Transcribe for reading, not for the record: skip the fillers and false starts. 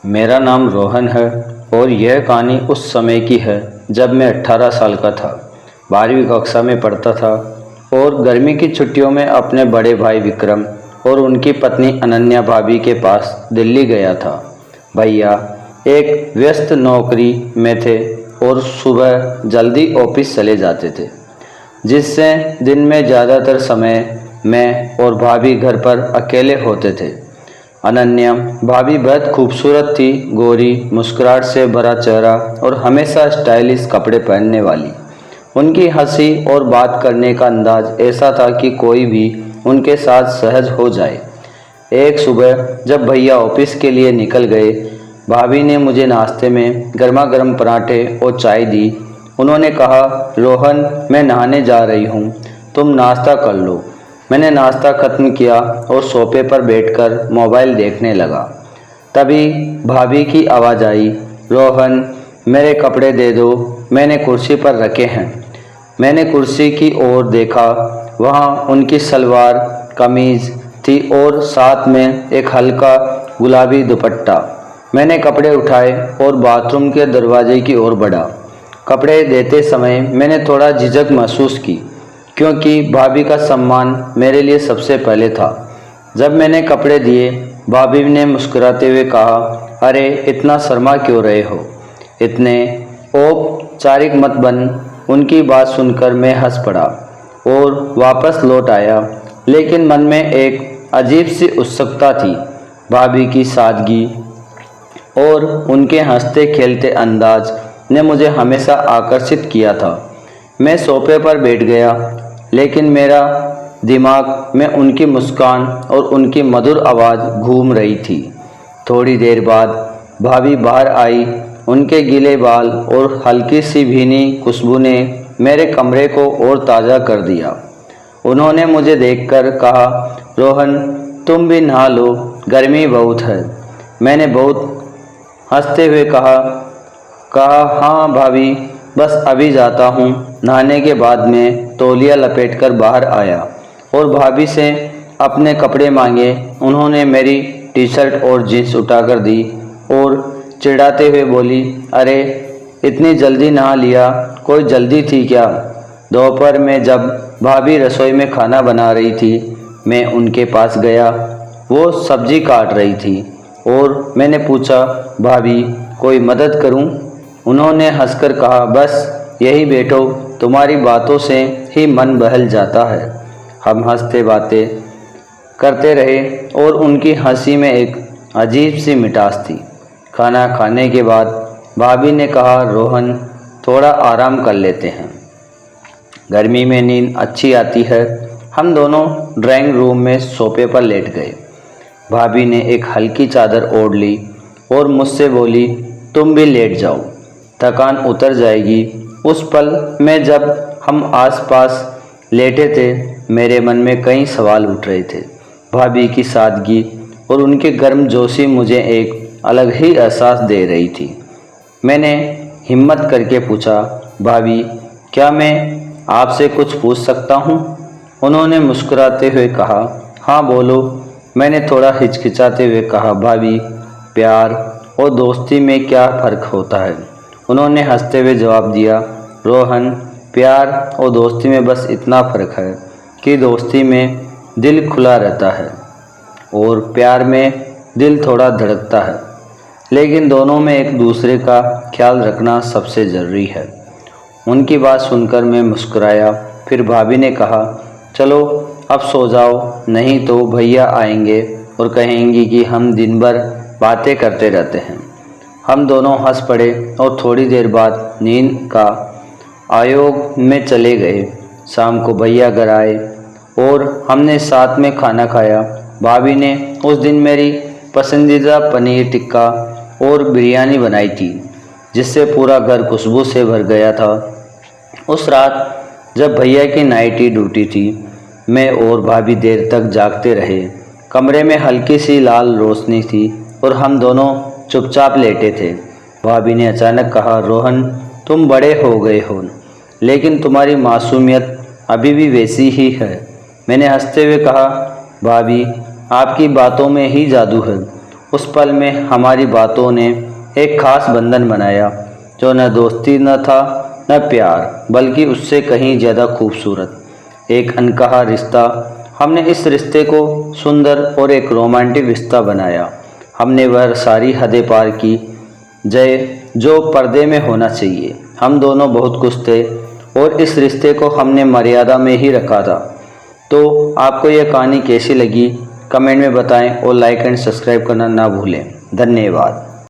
मेरा नाम रोहन है और यह कहानी उस समय की है जब मैं 18 साल का था। 12वीं कक्षा में पढ़ता था और गर्मी की छुट्टियों में अपने बड़े भाई विक्रम और उनकी पत्नी अनन्या भाभी के पास दिल्ली गया था। भैया एक व्यस्त नौकरी में थे और सुबह जल्दी ऑफिस चले जाते थे, जिससे दिन में ज़्यादातर समय मैं और भाभी घर पर अकेले होते थे। अनन्या भाभी बहुत खूबसूरत थी, गोरी, मुस्कुराहट से भरा चेहरा और हमेशा स्टाइलिश कपड़े पहनने वाली। उनकी हंसी और बात करने का अंदाज ऐसा था कि कोई भी उनके साथ सहज हो जाए। एक सुबह जब भैया ऑफिस के लिए निकल गए, भाभी ने मुझे नाश्ते में गर्मा गर्म पराठे और चाय दी। उन्होंने कहा, रोहन, मैं नहाने जा रही हूँ, तुम नाश्ता कर लो। मैंने नाश्ता खत्म किया और सोफे पर बैठकर मोबाइल देखने लगा। तभी भाभी की आवाज़ आई, रोहन, मेरे कपड़े दे दो, मैंने कुर्सी पर रखे हैं। मैंने कुर्सी की ओर देखा, वहाँ उनकी सलवार कमीज़ थी और साथ में एक हल्का गुलाबी दुपट्टा। मैंने कपड़े उठाए और बाथरूम के दरवाजे की ओर बढ़ा। कपड़े देते समय मैंने थोड़ा झिझक महसूस की, क्योंकि भाभी का सम्मान मेरे लिए सबसे पहले था। जब मैंने कपड़े दिए, भाभी ने मुस्कुराते हुए कहा, अरे इतना शर्मा क्यों रहे हो, इतने औपचारिक मत बन। उनकी बात सुनकर मैं हंस पड़ा और वापस लौट आया, लेकिन मन में एक अजीब सी उत्सुकता थी। भाभी की सादगी और उनके हंसते खेलते अंदाज ने मुझे हमेशा आकर्षित किया था। मैं सोफे पर बैठ गया, लेकिन मेरा दिमाग में उनकी मुस्कान और उनकी मधुर आवाज़ घूम रही थी। थोड़ी देर बाद भाभी बाहर आई। उनके गीले बाल और हल्की सी भीनी खुशबू ने मेरे कमरे को और ताज़ा कर दिया। उन्होंने मुझे देखकर कहा, रोहन, तुम भी नहा लो, गर्मी बहुत है। मैंने बहुत हंसते हुए कहा, हाँ भाभी, बस अभी जाता हूँ। नहाने के बाद मैं तौलिया लपेटकर बाहर आया और भाभी से अपने कपड़े मांगे। उन्होंने मेरी टी शर्ट और जीन्स उठाकर दी और चिढ़ाते हुए बोली, अरे इतनी जल्दी नहा लिया, कोई जल्दी थी क्या? दोपहर में जब भाभी रसोई में खाना बना रही थी, मैं उनके पास गया। वो सब्जी काट रही थी और मैंने पूछा, भाभी कोई मदद करूं? उन्होंने हंसकर कहा, बस यही बैठो, तुम्हारी बातों से ही मन बहल जाता है। हम हंसते बातें करते रहे और उनकी हंसी में एक अजीब सी मिठास थी। खाना खाने के बाद भाभी ने कहा, रोहन, थोड़ा आराम कर लेते हैं, गर्मी में नींद अच्छी आती है। हम दोनों ड्राइंग रूम में सोफे पर लेट गए। भाभी ने एक हल्की चादर ओढ़ ली और मुझसे बोली, तुम भी लेट जाओ, थकान उतर जाएगी। उस पल में जब हम आसपास लेटे थे, मेरे मन में कई सवाल उठ रहे थे। भाभी की सादगी और उनके गर्मजोशी मुझे एक अलग ही एहसास दे रही थी। मैंने हिम्मत करके पूछा, भाभी, क्या मैं आपसे कुछ पूछ सकता हूँ? उन्होंने मुस्कुराते हुए कहा, हाँ बोलो। मैंने थोड़ा हिचकिचाते हुए कहा, भाभी, प्यार और दोस्ती में क्या फ़र्क होता है? उन्होंने हंसते हुए जवाब दिया, रोहन, प्यार और दोस्ती में बस इतना फ़र्क है कि दोस्ती में दिल खुला रहता है और प्यार में दिल थोड़ा धड़कता है, लेकिन दोनों में एक दूसरे का ख्याल रखना सबसे ज़रूरी है। उनकी बात सुनकर मैं मुस्कुराया। फिर भाभी ने कहा, चलो अब सो जाओ, नहीं तो भैया आएंगे और कहेंगी कि हम दिन भर बातें करते रहते हैं। हम दोनों हंस पड़े और थोड़ी देर बाद नींद का आयोग में चले गए। शाम को भैया घर आए और हमने साथ में खाना खाया। भाभी ने उस दिन मेरी पसंदीदा पनीर टिक्का और बिरयानी बनाई थी, जिससे पूरा घर खुशबू से भर गया था। उस रात जब भैया की नाइटी ड्यूटी थी, मैं और भाभी देर तक जागते रहे। कमरे में हल्की सी लाल रोशनी थी और हम दोनों चुपचाप लेटे थे। भाभी ने अचानक कहा, रोहन, तुम बड़े हो गए हो, लेकिन तुम्हारी मासूमियत अभी भी वैसी ही है। मैंने हंसते हुए कहा, भाभी, आपकी बातों में ही जादू है। उस पल में हमारी बातों ने एक खास बंधन बनाया, जो न दोस्ती न था न प्यार, बल्कि उससे कहीं ज़्यादा खूबसूरत एक अनकहा रिश्ता। हमने इस रिश्ते को सुंदर और एक रोमांटिक रिश्ता बनाया। हमने वह सारी हदें पार की जो पर्दे में होना चाहिए। हम दोनों बहुत खुश थे और इस रिश्ते को हमने मर्यादा में ही रखा था। तो आपको यह कहानी कैसी लगी कमेंट में बताएं और लाइक एंड सब्सक्राइब करना ना भूलें। धन्यवाद।